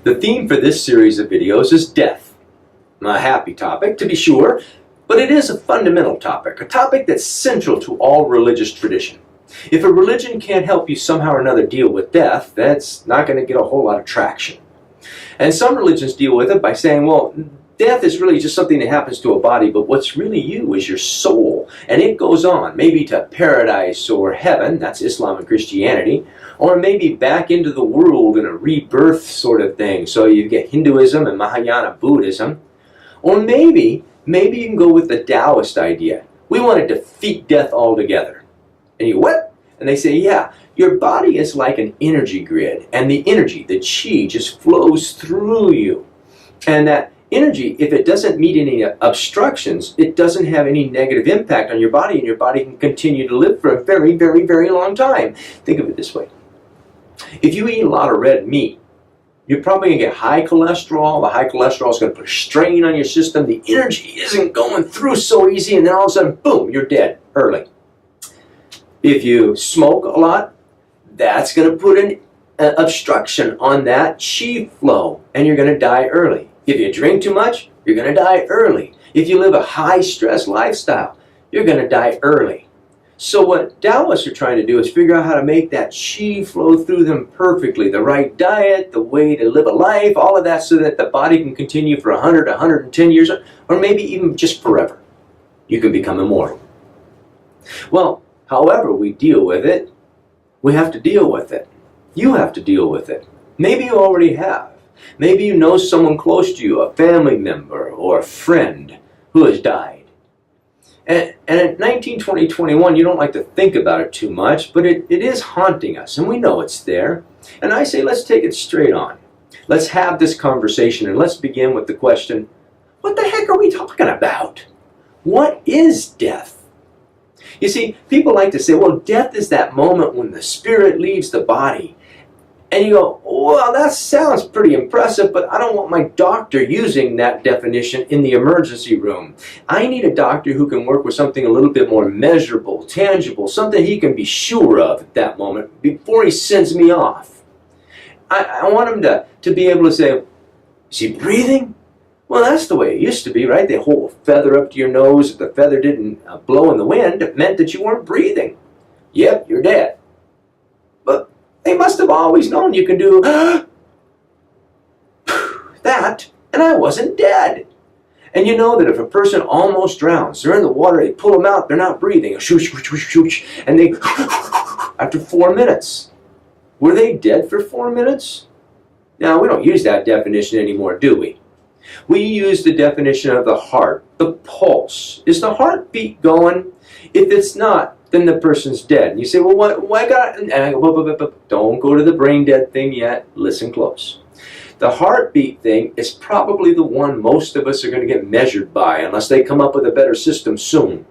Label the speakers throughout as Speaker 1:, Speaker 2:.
Speaker 1: The theme for this series of videos is death. A happy topic, to be sure, but it is a fundamental topic, a topic that's central to all religious tradition. If a religion can't help you somehow or another deal with death, that's not going to get a whole lot of traction. And some religions deal with it by saying, well, death is really just something that happens to a body, but what's really you is your soul. And it goes on, maybe to paradise or heaven, that's Islam and Christianity, or maybe back into the world in a rebirth sort of thing. So you get Hinduism and Mahayana Buddhism. Or maybe you can go with the Taoist idea. We want to defeat death altogether. And you what? And they say, yeah, your body is like an energy grid, and the energy, the chi, just flows through you. And that energy, if it doesn't meet any obstructions, it doesn't have any negative impact on your body, and your body can continue to live for a very, very, very long time. Think of it this way. If you eat a lot of red meat, you're probably going to get high cholesterol. The high cholesterol is going to put a strain on your system. The energy isn't going through so easy, and then all of a sudden, boom, you're dead early. If you smoke a lot, that's going to put an obstruction on that chi flow, and you're going to die early. If you drink too much, you're going to die early. If you live a high-stress lifestyle, you're going to die early. So what Taoists are trying to do is figure out how to make that chi flow through them perfectly. The right diet, the way to live a life, all of that so that the body can continue for 100, 110 years, or maybe even just forever. You can become immortal. Well, however we deal with it, we have to deal with it. You have to deal with it. Maybe you already have. Maybe you know someone close to you, a family member or a friend who has died. And in 19, 20, 21, you don't like to think about it too much, but it is haunting us, and we know it's there. And I say, let's take it straight on. Let's have this conversation, and let's begin with the question, what the heck are we talking about? What is death? You see, people like to say, well, death is that moment when the spirit leaves the body. And you go, well, that sounds pretty impressive, but I don't want my doctor using that definition in the emergency room. I need a doctor who can work with something a little bit more measurable, tangible, something he can be sure of at that moment before he sends me off. I want him to be able to say, is he breathing? Well, that's the way it used to be, right? They hold a feather up to your nose. If the feather didn't blow in the wind, it meant that you weren't breathing. Yep, you're dead. But they must have always known you can do that, and I wasn't dead. And you know that if a person almost drowns, they're in the water, they pull them out, they're not breathing, shoosh, shoosh, shoosh, shoosh, and they, after 4 minutes. Were they dead for 4 minutes? Now, we don't use that definition anymore, do we? We use the definition of the heart, the pulse. Is the heartbeat going? If it's not, then the person's dead. And you say, well, why got it? And I go, don't go to the brain dead thing yet. Listen close. The heartbeat thing is probably the one most of us are going to get measured by, unless they come up with a better system soon.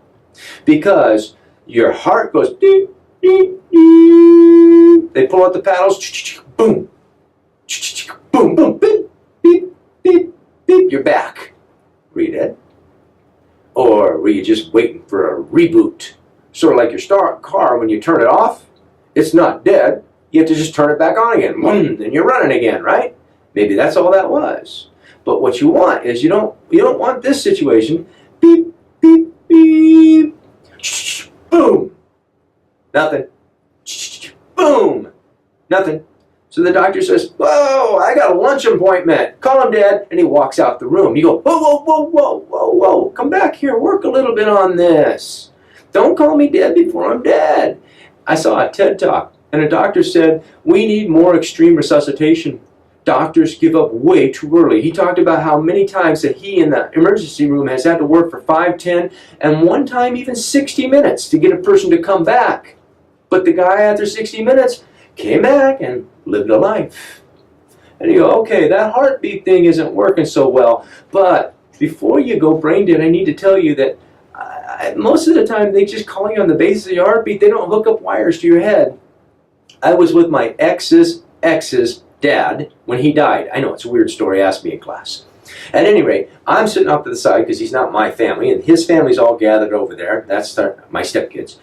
Speaker 1: Because your heart goes, deep, deep, deep. They pull out the paddles, boom, boom, boom, beep, beep, beep, beep, you're back. Were you dead? Or were you just waiting for a reboot? Sort of like your car, when you turn it off, it's not dead. You have to just turn it back on again. And you're running again, right? Maybe that's all that was. But what you want is you don't want this situation. Beep, beep, beep. Boom. Nothing. Boom. Nothing. So the doctor says, whoa, I got a lunch appointment. Call him Dad. And he walks out the room. You go, whoa, whoa, whoa, whoa, whoa, whoa. Come back here. Work a little bit on this. Don't call me dead before I'm dead. I saw a TED Talk, and a doctor said, we need more extreme resuscitation. Doctors give up way too early. He talked about how many times that he in the emergency room has had to work for 5, 10, and one time even 60 minutes to get a person to come back. But the guy after 60 minutes came back and lived a life. And you go, okay, that heartbeat thing isn't working so well, but before you go brain dead, I need to tell you that most of the time they just call you on the basis of your heartbeat. They don't hook up wires to your head. I was with my ex's dad when he died. I know it's a weird story. Ask me in class. At any rate, I'm sitting off to the side because he's not my family, and his family's all gathered over there. That's my stepkids.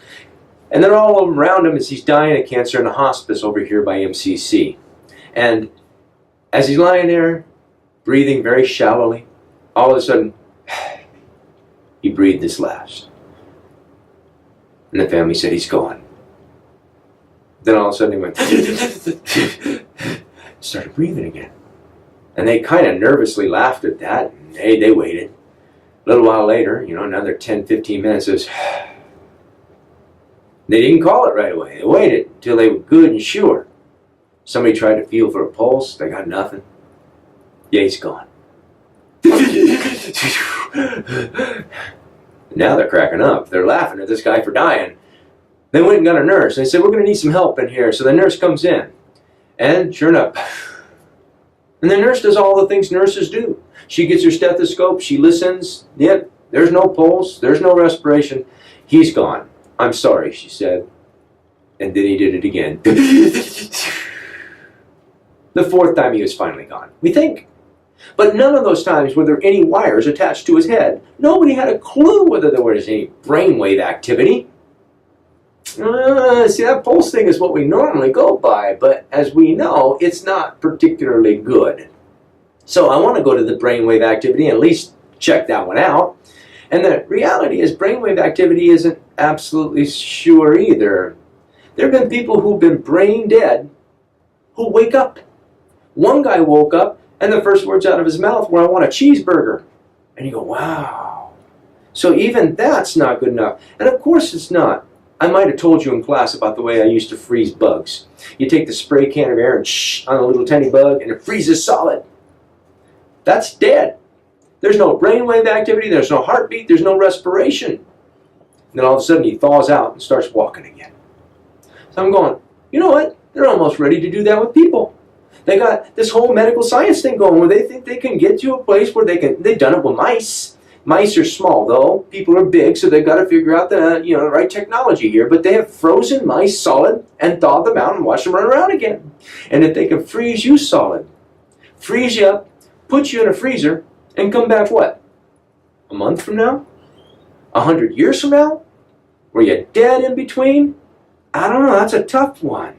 Speaker 1: And they're all around him as he's dying of cancer in a hospice over here by MCC. And As he's lying there, breathing very shallowly, all of a sudden, he breathed his last. And the family said, he's gone. Then all of a sudden he went, started breathing again. And they kind of nervously laughed at that. And they waited. A little while later, another 10, 15 minutes, it was, they didn't call it right away. They waited until they were good and sure. Somebody tried to feel for a pulse. They got nothing. Yeah, he's gone. Now they're cracking up. They're laughing at this guy for dying. They went and got a nurse. They said, we're going to need some help in here. So the nurse comes in. And sure enough, and the nurse does all the things nurses do. She gets her stethoscope. She listens. Yep, there's no pulse. There's no respiration. He's gone. I'm sorry, she said. And then he did it again. The fourth time he was finally gone, we think. But none of those times were there any wires attached to his head. Nobody had a clue whether there was any brainwave activity. See, that pulse thing is what we normally go by, but as we know, it's not particularly good. So I want to go to the brainwave activity and at least check that one out. And the reality is brainwave activity isn't absolutely sure either. There have been people who've been brain dead who wake up. One guy woke up and the first words out of his mouth were, I want a cheeseburger. And you go, wow. So even that's not good enough. And of course it's not. I might have told you in class about the way I used to freeze bugs. You take the spray can of air and shh on a little tiny bug and it freezes solid. That's dead. There's no brainwave activity, there's no heartbeat, there's no respiration. And then all of a sudden he thaws out and starts walking again. So I'm going, you know what? They're almost ready to do that with people. They got this whole medical science thing going where they think they can get to a place where they've done it with mice. Mice are small though, people are big, so they've got to figure out the right technology here. But they have frozen mice solid and thawed them out and watched them run around again. And if they can freeze you solid, freeze you up, put you in a freezer, and come back what? A month from now? 100 years from now? Were you dead in between? I don't know, that's a tough one.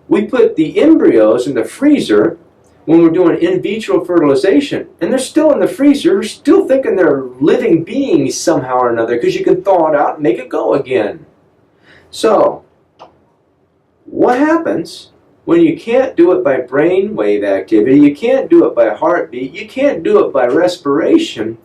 Speaker 1: We put the embryos in the freezer when we're doing in vitro fertilization, and they're still in the freezer, we're still thinking they're living beings somehow or another because you can thaw it out and make it go again. So, what happens when you can't do it by brain wave activity, you can't do it by heartbeat, you can't do it by respiration?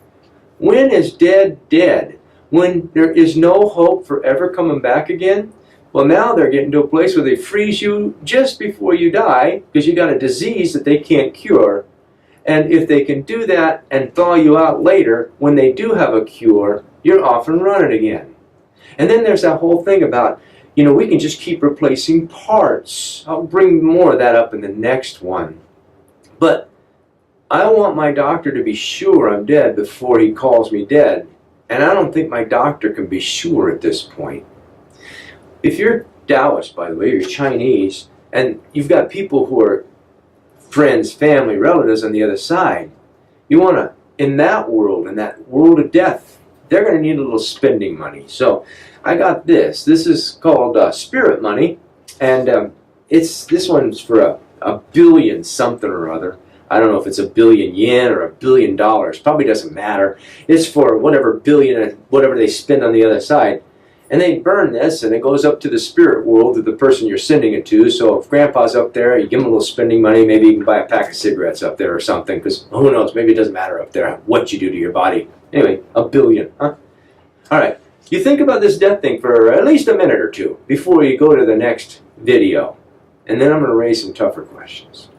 Speaker 1: When is dead dead? When there is no hope for ever coming back again? Well, now they're getting to a place where they freeze you just before you die because you got a disease that they can't cure. And if they can do that and thaw you out later, when they do have a cure, you're off and running again. And then there's that whole thing about, we can just keep replacing parts. I'll bring more of that up in the next one. But I want my doctor to be sure I'm dead before he calls me dead. And I don't think my doctor can be sure at this point. If you're Taoist, by the way, you're Chinese, and you've got people who are friends, family, relatives on the other side, you want to, in that world of death, they're going to need a little spending money. So I got this. This is called spirit money, and this one's for a billion something or other. I don't know if it's $1 billion yen or $1 billion. Probably doesn't matter. It's for whatever billion, whatever they spend on the other side. And they burn this, and it goes up to the spirit world of the person you're sending it to. So if Grandpa's up there, you give him a little spending money, maybe you can buy a pack of cigarettes up there or something, because who knows, maybe it doesn't matter up there what you do to your body. Anyway, $1 billion, huh? All right, you think about this death thing for at least a minute or two before you go to the next video. And then I'm going to raise some tougher questions.